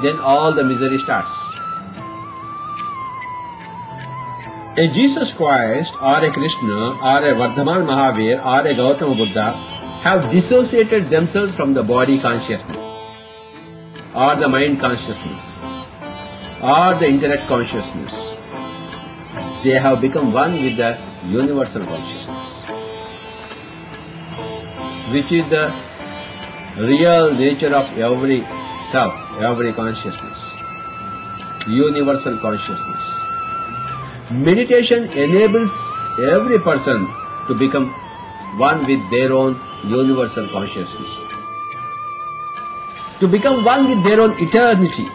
then all the misery starts. A Jesus Christ or a Krishna or a Vardhaman Mahavir or a Gautama Buddha have dissociated themselves from the body consciousness or the mind consciousness or the intellect consciousness. They have become one with the universal consciousness, which is the real nature of every self, every consciousness, universal consciousness. Meditation enables every person to become one with their own universal consciousness, to become one with their own eternity.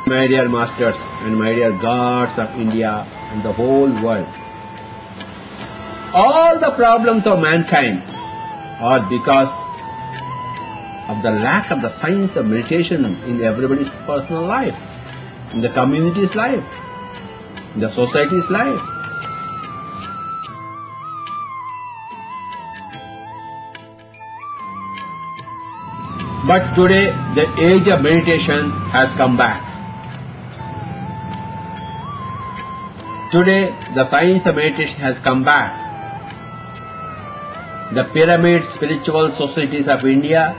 My dear masters and my dear gods of India and the whole world, all the problems of mankind are because of the lack of the science of meditation in everybody's personal life, in the community's life, in the society's life. But today the age of meditation has come back. Today the science of meditation has come back. The pyramid spiritual societies of India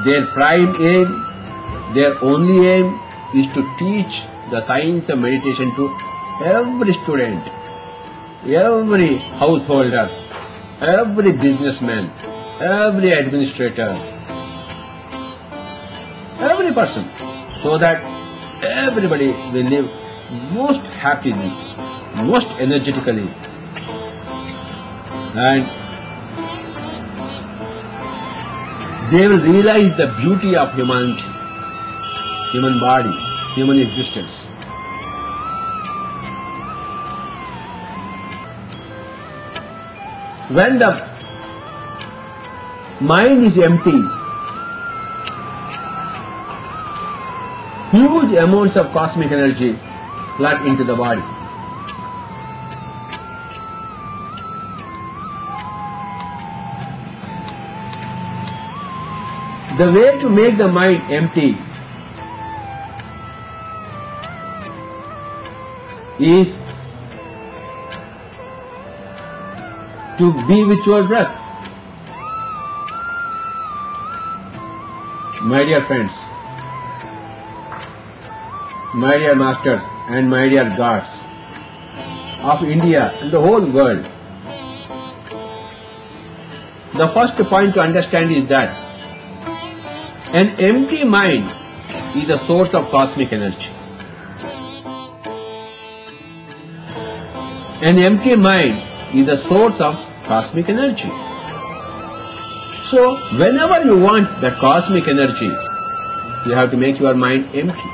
their prime aim, their only aim is to teach the science of meditation to every student, every householder, every businessman, every administrator, every person, so that everybody will live most happily, most energetically, and they will realize the beauty of humanity, human body, human existence. When the mind is empty, huge amounts of cosmic energy flood into the body. The way to make the mind empty is to be with your breath. My dear friends, my dear masters and my dear gods of India and the whole world, the first point to understand is that an empty mind is the source of cosmic energy. An empty mind is the source of cosmic energy. So, whenever you want that cosmic energy, you have to make your mind empty.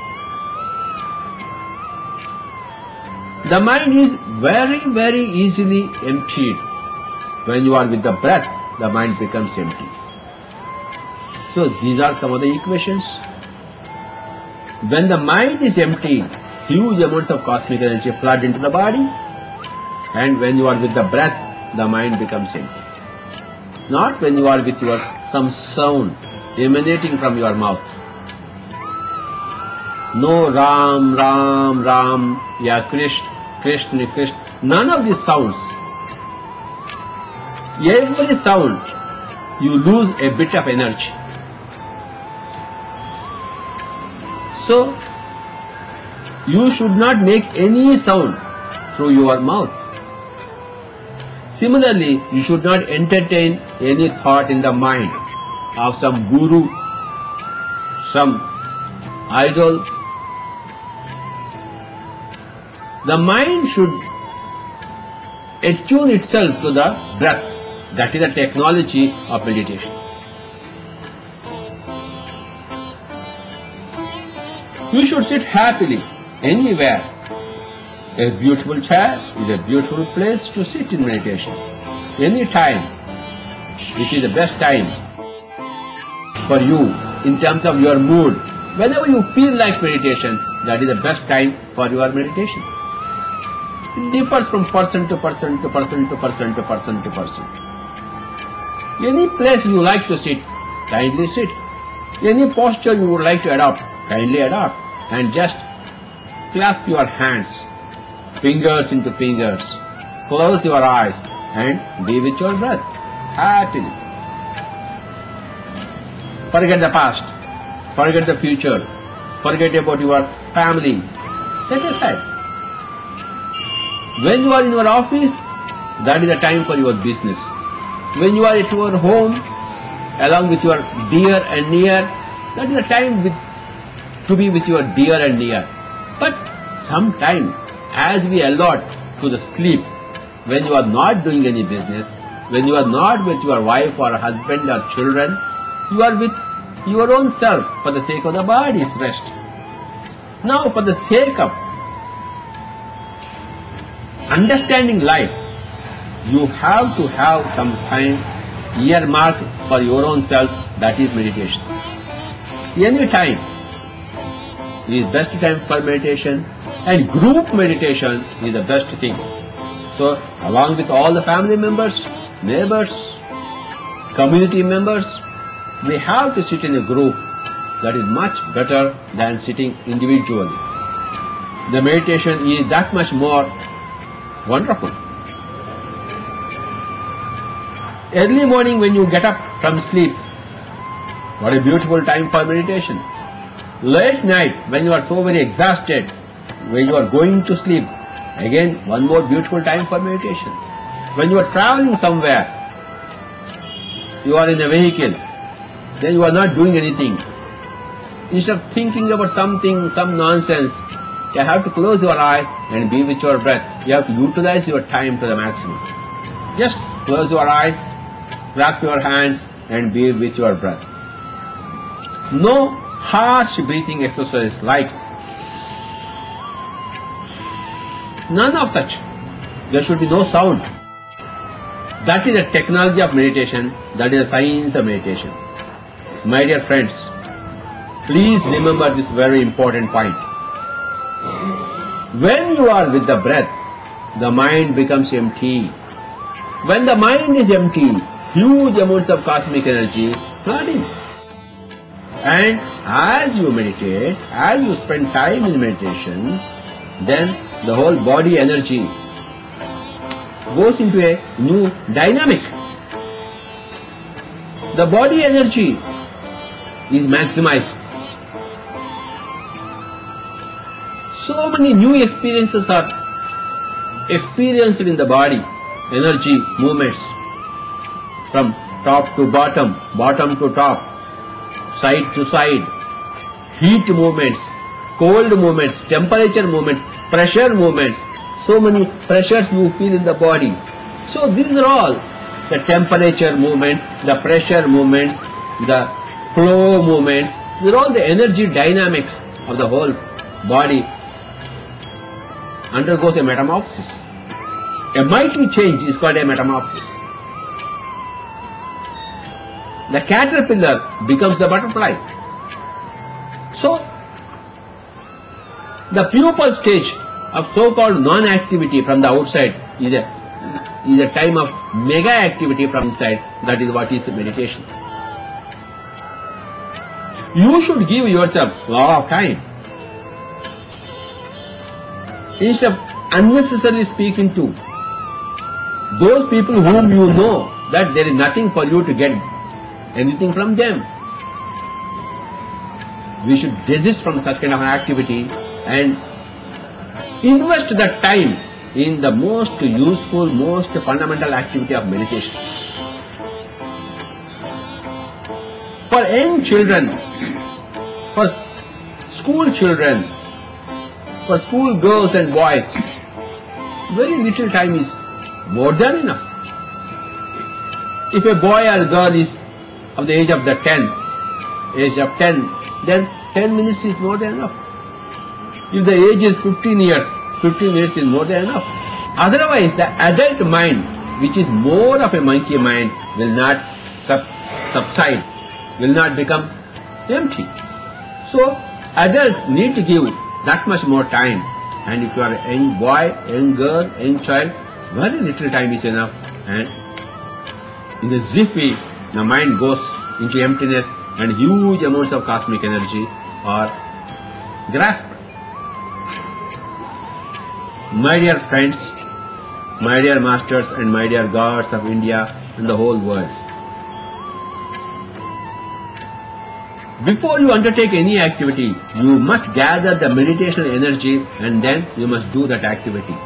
The mind is very, very easily emptied. When you are with the breath, the mind becomes empty. So these are some of the equations. When the mind is empty, huge amounts of cosmic energy flood into the body, and when you are with the breath, the mind becomes empty. Not when you are with some sound emanating from your mouth. No Ram, Ram, Ram, ya Krishna, Krishna, Krishna. None of these sounds. Every sound, you lose a bit of energy. So, you should not make any sound through your mouth. Similarly, you should not entertain any thought in the mind of some guru, some idol. The mind should attune itself to the breath. That is the technology of meditation. You should sit happily anywhere. A beautiful chair is a beautiful place to sit in meditation. Any time, which is the best time for you in terms of your mood. Whenever you feel like meditation, that is the best time for your meditation. It differs from person to person to person to person to person to person. Any place you like to sit, kindly sit. Any posture you would like to adopt, kindly adopt. And just clasp your hands, fingers into fingers. Close your eyes and be with your breath happily. Forget the past, forget the future, forget about your family. Set aside. When you are in your office, that is the time for your business. When you are at your home, along with your dear and near, that is the time to be with your dear and near. But sometime, as we allot to the sleep, when you are not doing any business, when you are not with your wife or husband or children, you are with your own self for the sake of the body's rest. Now, for the sake of understanding life, you have to have some time earmarked for your own self, that is meditation. Any time is best time for meditation, and group meditation is the best thing. So, along with all the family members, neighbors, community members, we have to sit in a group. That is much better than sitting individually. The meditation is that much more wonderful. Early morning when you get up from sleep, what a beautiful time for meditation. Late night when you are so very exhausted, when you are going to sleep, again one more beautiful time for meditation. When you are traveling somewhere, you are in a vehicle, then you are not doing anything. Instead of thinking about something, some nonsense, you have to close your eyes and be with your breath. You have to utilize your time to the maximum. Just close your eyes, clasp your hands and be with your breath. No harsh breathing exercise like none of such. There should be no sound. That is the technology of meditation. That is the science of meditation. My dear friends, please remember this very important point. When you are with the breath, the mind becomes empty. When the mind is empty, huge amounts of cosmic energy flood in. And as you meditate, as you spend time in meditation, then the whole body energy goes into a new dynamic. The body energy is maximized. So many new experiences are experienced in the body, energy movements from top to bottom, bottom to top, side to side, heat movements, cold movements, temperature movements, pressure movements. So many pressures you feel in the body. So these are all the temperature movements, the pressure movements, the flow movements. These are all the energy dynamics of the whole body undergoes a metamorphosis. A mighty change is called a metamorphosis. The caterpillar becomes the butterfly. So, the pupal stage of so-called non-activity from the outside is a time of mega activity from inside. That is what is meditation. You should give yourself a lot of time. Instead of unnecessarily speaking to those people whom you know that there is nothing for you to get anything from them, we should desist from such kind of an activity and invest that time in the most useful, most fundamental activity of meditation. For young children, for school children, for school girls and boys, very little time is more than enough. If a boy or girl is of the age of 10, then 10 minutes is more than enough. If the age is 15 years, 15 minutes is more than enough. Otherwise, the adult mind, which is more of a monkey mind, will not subside, will not become empty. So, adults need to give that much more time. And if you are a young boy, young girl, young child, very little time is enough. And in a jiffy, the mind goes into emptiness and huge amounts of cosmic energy are grasped. My dear friends, my dear masters and my dear gods of India and the whole world, before you undertake any activity, you must gather the meditational energy and then you must do that activity.